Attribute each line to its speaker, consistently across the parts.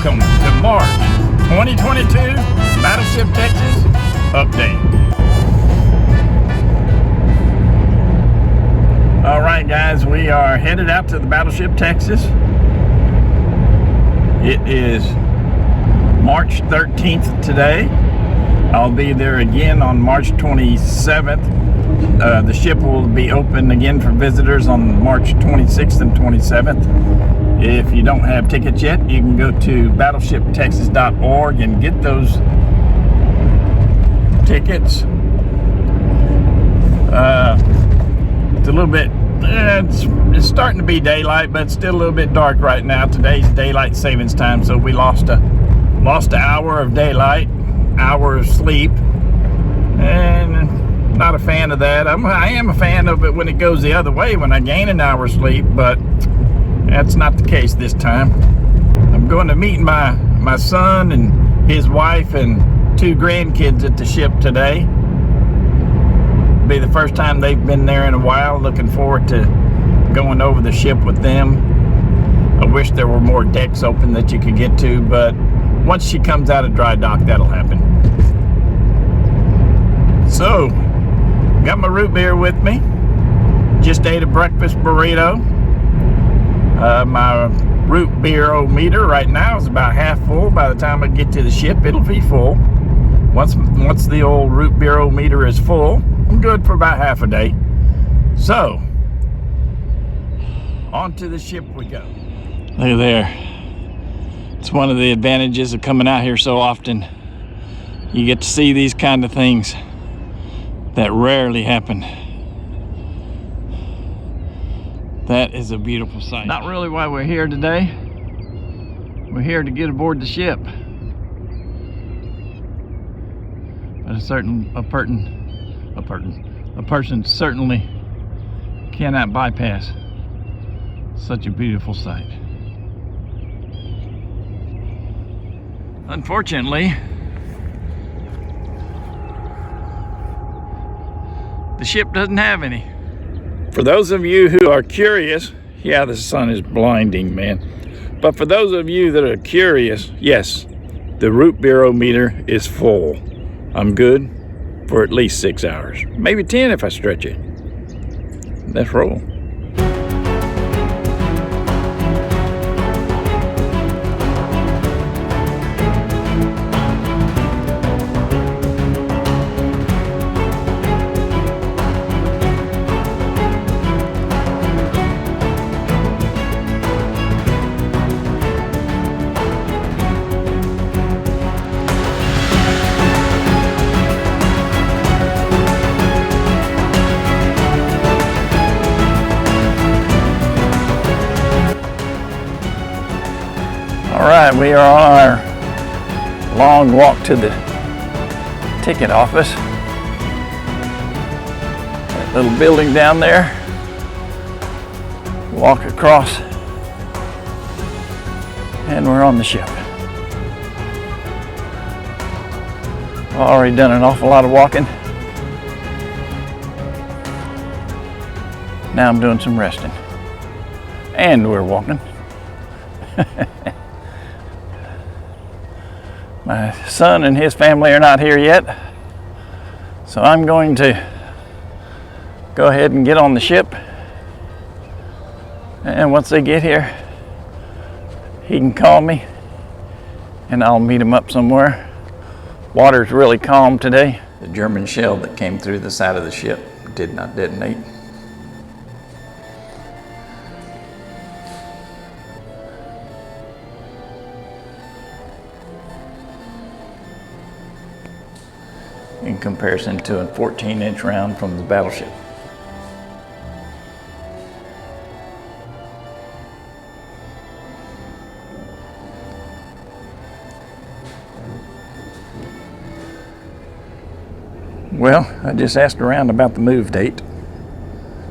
Speaker 1: Welcome to March 2022 Battleship Texas update. Alright guys, we are headed out to the Battleship Texas. It is March 13th today. I'll be there again on March 27th. The ship will be open again for visitors on March 26th and 27th. If you don't have tickets yet, you can go to battleshiptexas.org and get those tickets. It's a little bit, it's starting to be daylight, but it's still a little bit dark right now. Today's daylight savings time, so we lost an hour of daylight, hour of sleep, and not a fan of that. I am a fan of it when it goes the other way, when I gain an hour's sleep, but that's not the case this time. I'm going to meet my son and his wife and 2 grandkids at the ship today. It'll be the first time they've been there in a while. Looking forward to going over the ship with them. I wish there were more decks open that you could get to, but once she comes out of dry dock, that'll happen. So, got my root beer with me. Just ate a breakfast burrito. My root beer meter right now is about half full. By the time I get to the ship, it'll be full. Once the old root beer meter is full, I'm good for about half a day. So, on to the ship we go. Look there. It's one of the advantages of coming out here so often. You get to see these kind of things that rarely happen. That is a beautiful sight. Not really why we're here today. We're here to get aboard the ship. But a person certainly cannot bypass such a beautiful sight. Unfortunately, the ship doesn't have any. For those of you who are curious, yeah, the sun is blinding, man. But for those of you that are curious, yes, the root beer meter is full. I'm good for at least 6 hours, maybe 10 if I stretch it. Let's roll. All right, we are on our long walk to the ticket office. That little building down there. Walk across, and we're on the ship. Already done an awful lot of walking. Now I'm doing some resting. And we're walking. My son and his family are not here yet, so I'm going to go ahead and get on the ship, and once they get here, he can call me and I'll meet him up somewhere. Water's really calm today. The German shell that came through the side of the ship did not detonate. In comparison to a 14-inch round from the Battleship. Well, I just asked around about the move date.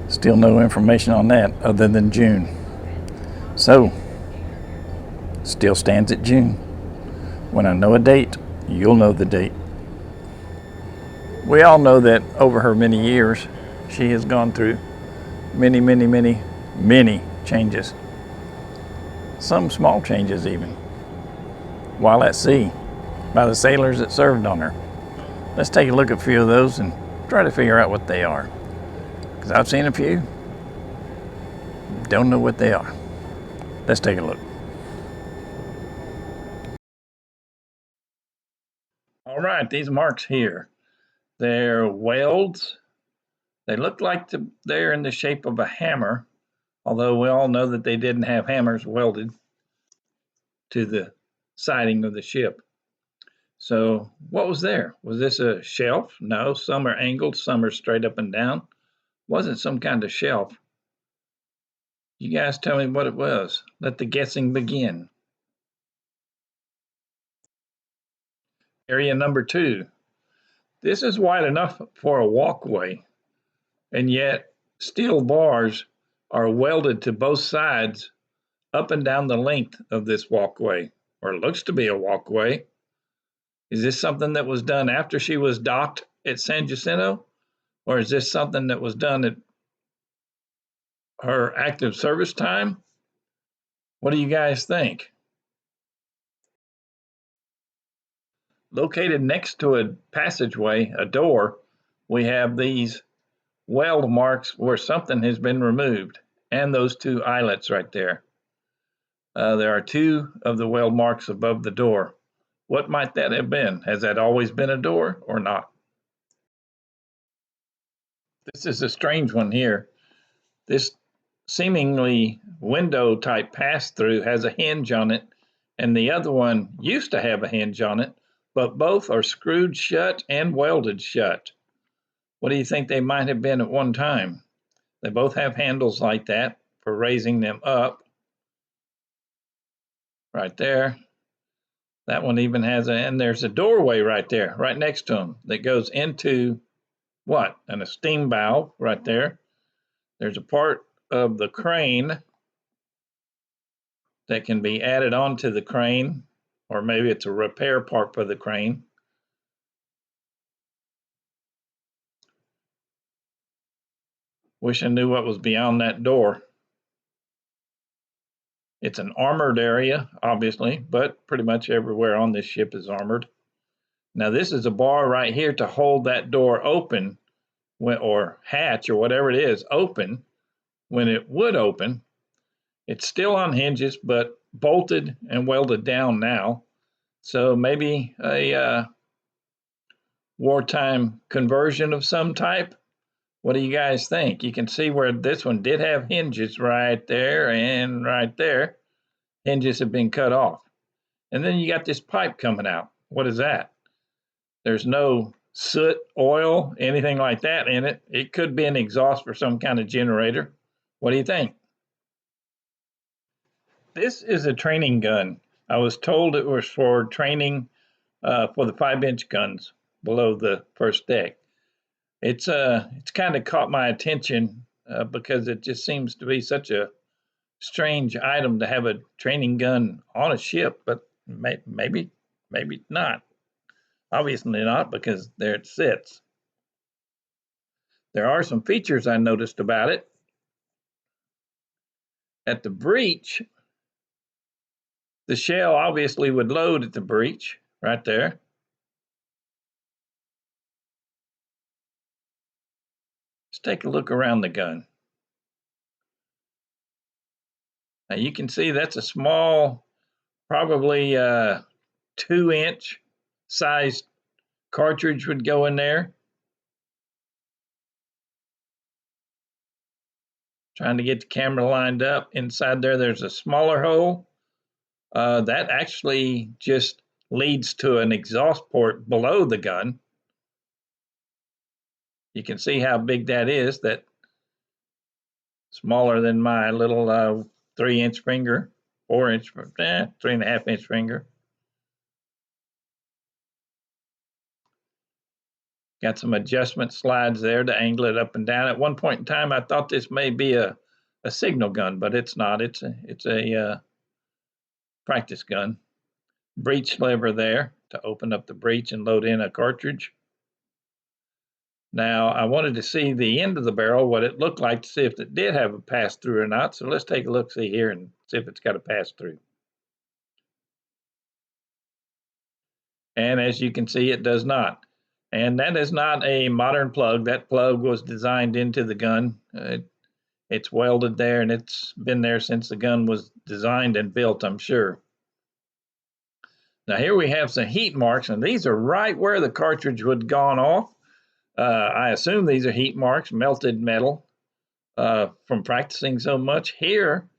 Speaker 1: Still no information on that other than June. So, still stands at June. When I know a date, you'll know the date. We all know that over her many years, she has gone through many changes. Some small changes even. while at sea by the sailors that served on her. Let's take a look at a few of those and try to figure out what they are. Because I've seen a few, don't know what they are. Let's take a look. All right, these marks here, they're welds. They look like they're in the shape of a hammer, although we all know that they didn't have hammers welded to the siding of the ship. So what was there? Was this a shelf? No, some are angled, some are straight up and down. Wasn't some kind of shelf. You guys tell me what it was. Let the guessing begin. Area number 2. This is wide enough for a walkway, and yet steel bars are welded to both sides up and down the length of this walkway, or it looks to be a walkway. Is this something that was done after she was docked at San Jacinto, or is this something that was done at her active service time? What do you guys think? Located next to a passageway, a door, we have these weld marks where something has been removed, and those 2 eyelets right there. There are 2 of the weld marks above the door. What might that have been? Has that always been a door or not? This is a strange one here. This seemingly window type pass-through has a hinge on it, and the other one used to have a hinge on it, but both are screwed shut and welded shut. What do you think they might have been at one time? They both have handles like that for raising them up. Right there. That one even has and there's a doorway right there, right next to them, that goes into what? And a steam valve right there. There's a part of the crane that can be added onto the crane, or maybe it's a repair part for the crane. Wish I knew what was beyond that door. It's an armored area, obviously, but pretty much everywhere on this ship is armored. Now, this is a bar right here to hold that door open, or hatch, or whatever it is, open when it would open. It's still on hinges, but bolted and welded down now. So maybe a wartime conversion of some type. What do you guys think? You can see where this one did have hinges right there and right there. Hinges have been cut off. And then you got this pipe coming out. What is that? There's no soot, oil, anything like that in it. It could be an exhaust for some kind of generator. What do you think? This is a training gun. I was told it was for training for the 5-inch guns below the first deck. It's kind of caught my attention because it just seems to be such a strange item to have a training gun on a ship, but maybe not. Obviously not, because there it sits. There are some features I noticed about it. At the breech, the shell obviously would load at the breech right there. Let's take a look around the gun. Now you can see that's a small, probably 2-inch sized cartridge would go in there. Trying to get the camera lined up. Inside there, there's a smaller hole. That actually just leads to an exhaust port below the gun. You can see how big that is. That smaller than my little 3-inch finger, 4-inch, 3.5-inch finger. Got some adjustment slides there to angle it up and down. At one point in time, I thought this may be a signal gun, but it's not. It's a practice gun. Breech lever there to open up the breech and load in a cartridge. Now, I wanted to see the end of the barrel, what it looked like, to see if it did have a pass-through or not. So let's take a look, see here, and see if it's got a pass-through. And as you can see, it does not. And that is not a modern plug. That plug was designed into the gun. It's welded there, and it's been there since the gun was designed and built, I'm sure. Now here we have some heat marks, and these are right where the cartridge would have gone off. I assume these are heat marks, melted metal, from practicing so much. Here,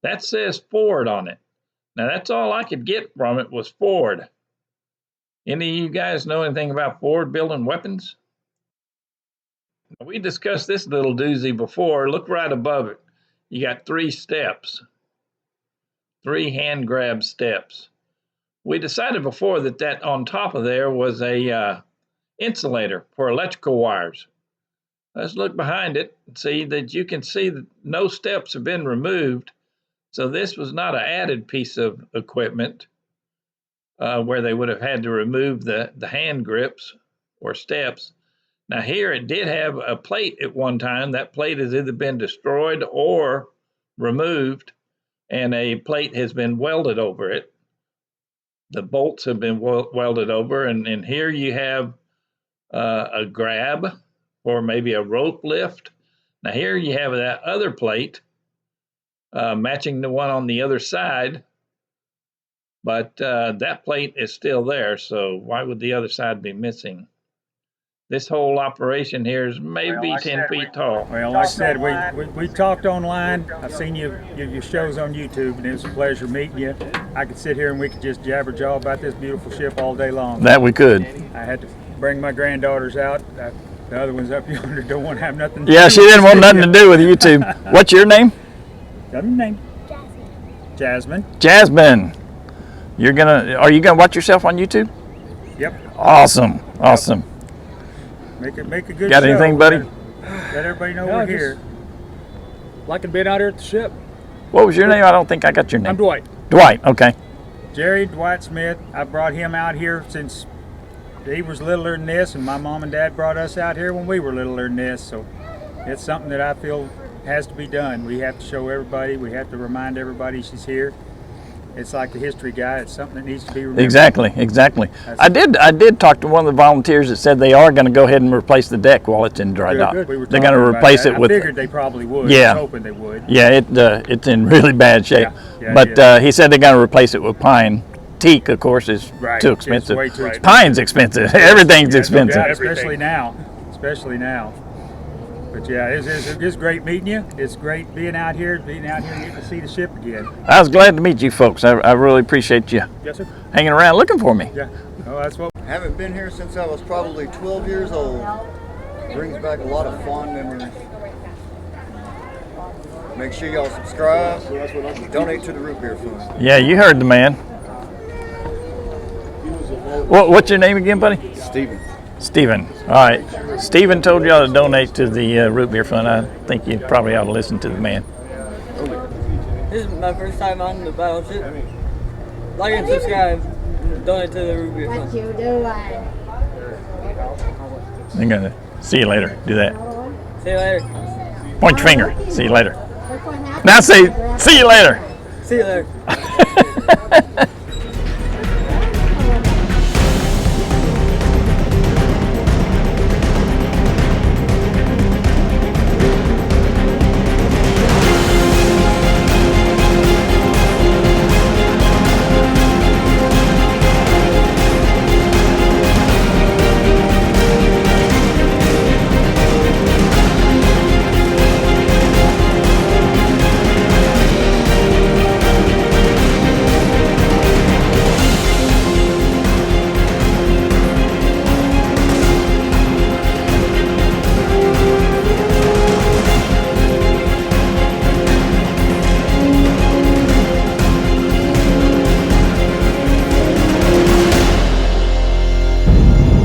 Speaker 1: that says Ford on it. Now that's all I could get from it was Ford. Any of you guys know anything about Ford building weapons? We discussed this little doozy before. Look right above it. You got 3 steps, 3 hand grab steps. We decided before that on top of there was a insulator for electrical wires. Let's look behind it and see that you can see that no steps have been removed. So this was not an added piece of equipment where they would have had to remove the hand grips or steps. Now here it did have a plate at one time. That plate has either been destroyed or removed, and a plate has been welded over it. The bolts have been welded over, and here you have a grab or maybe a rope lift. Now here you have that other plate matching the one on the other side, but that plate is still there, so why would the other side be missing? This whole operation here is maybe 10 feet tall.
Speaker 2: Well, like I said, we talked online. I've seen your shows on YouTube, and it was a pleasure meeting you. I could sit here and we could just jabber jaw about this beautiful ship all day long.
Speaker 1: That we could.
Speaker 2: I had to bring my granddaughters out. The other one's up yonder don't want to have nothing to do.
Speaker 1: Yeah, she didn't want nothing to do with YouTube. What's your name?
Speaker 2: What's your name? Jasmine.
Speaker 1: Jasmine. Are you gonna watch yourself on YouTube?
Speaker 2: Yep.
Speaker 1: Awesome. Awesome.
Speaker 2: Make a good
Speaker 1: Got
Speaker 2: show.
Speaker 1: anything, buddy?
Speaker 2: Let everybody know we're here.
Speaker 3: Liking being out here at the ship.
Speaker 1: What was your name? I don't think I got your name.
Speaker 3: I'm Dwight.
Speaker 1: Dwight, okay.
Speaker 2: Jerry Dwight Smith. I brought him out here since he was littler than this, and my mom and dad brought us out here when we were littler than this. So it's something that I feel has to be done. We have to show everybody. We have to remind everybody she's here. It's like the history guy. It's something that needs to be remembered.
Speaker 1: Exactly. I did talk to one of the volunteers that said they are going to go ahead and replace the deck while it's in dry dock.
Speaker 2: Good. We were
Speaker 1: They're going to
Speaker 2: talking
Speaker 1: replace
Speaker 2: about
Speaker 1: it with.
Speaker 2: I figured they probably would.
Speaker 1: Yeah.
Speaker 2: I was hoping they would.
Speaker 1: Yeah, it's in really bad shape.
Speaker 2: Yeah,
Speaker 1: But he said they're going to replace it with pine. Teak, of course, is
Speaker 2: Right.
Speaker 1: too expensive.
Speaker 2: It's way too expensive.
Speaker 1: Pine's expensive. Everything's
Speaker 2: Yeah,
Speaker 1: expensive.
Speaker 2: no doubt, especially now. But yeah, it's great meeting you. It's great being out here and getting to see the ship again.
Speaker 1: I was glad to meet you folks. I really appreciate you
Speaker 2: Yes, sir.
Speaker 1: hanging around looking for me.
Speaker 2: Yeah. Oh, that's what.
Speaker 4: Haven't been here since I was probably 12 years old. Brings back a lot of fond memories. Make sure y'all subscribe. Donate to the Root Beer Fund.
Speaker 1: Yeah, you heard the man. What's your name again, buddy? Steven. All right. Steven told y'all to donate to the Root Beer Fund. I think you probably ought to listen to the man.
Speaker 5: This is my first time on the Battleship. Like and subscribe. Donate to the Root Beer Fund.
Speaker 6: What you doing?
Speaker 1: I'm going to see you later. Do that.
Speaker 5: See you later.
Speaker 1: Point your finger. See you later.
Speaker 6: Look what happened.
Speaker 1: Now say, see you later.
Speaker 5: See you later.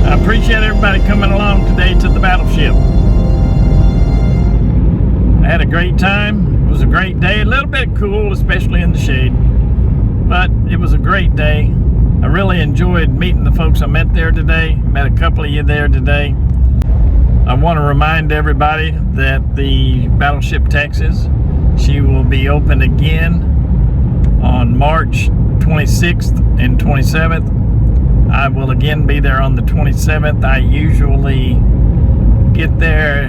Speaker 1: Appreciate everybody coming along today to the Battleship. I had a great time. It was a great day. A little bit cool, especially in the shade, but it was a great day. I really enjoyed meeting the folks I met there today. Met a couple of you there today. I want to remind everybody that the Battleship Texas, she will be open again on March 26th and 27th. I will again be there on the 27th. I usually get there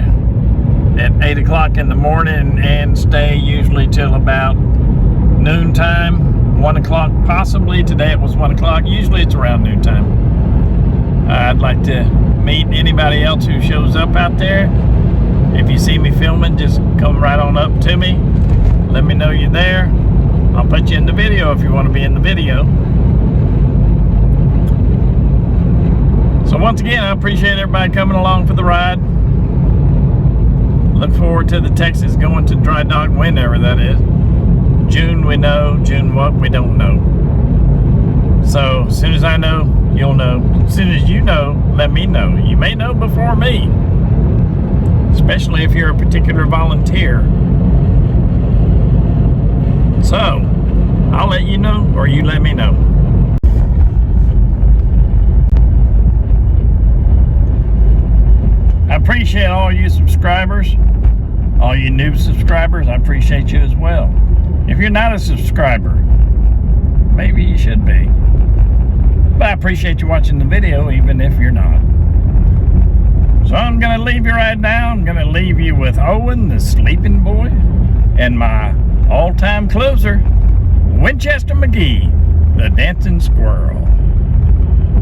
Speaker 1: at 8 o'clock in the morning and stay usually till about noontime, 1 o'clock possibly. Today it was 1 o'clock. Usually it's around noontime. I'd like to meet anybody else who shows up out there. If you see me filming, just come right on up to me. Let me know you're there. I'll put you in the video if you want to be in the video. So once again, I appreciate everybody coming along for the ride. Look forward to the Texas going to dry dock whenever that is. June we know, June what we don't know. So as soon as I know, you'll know. As soon as you know, let me know. You may know before me, especially if you're a particular volunteer. So I'll let you know, or you let me know. I appreciate all you subscribers, all you new subscribers. I appreciate you as well. If you're not a subscriber, maybe you should be. But I appreciate you watching the video, even if you're not. So I'm going to leave you right now. I'm going to leave you with Owen, the sleeping boy, and my all-time closer, Winchester McGee, the dancing squirrel.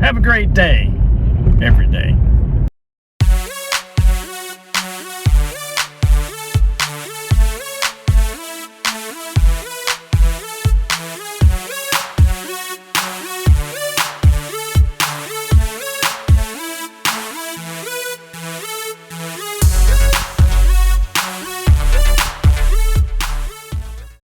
Speaker 1: Have a great day, every day.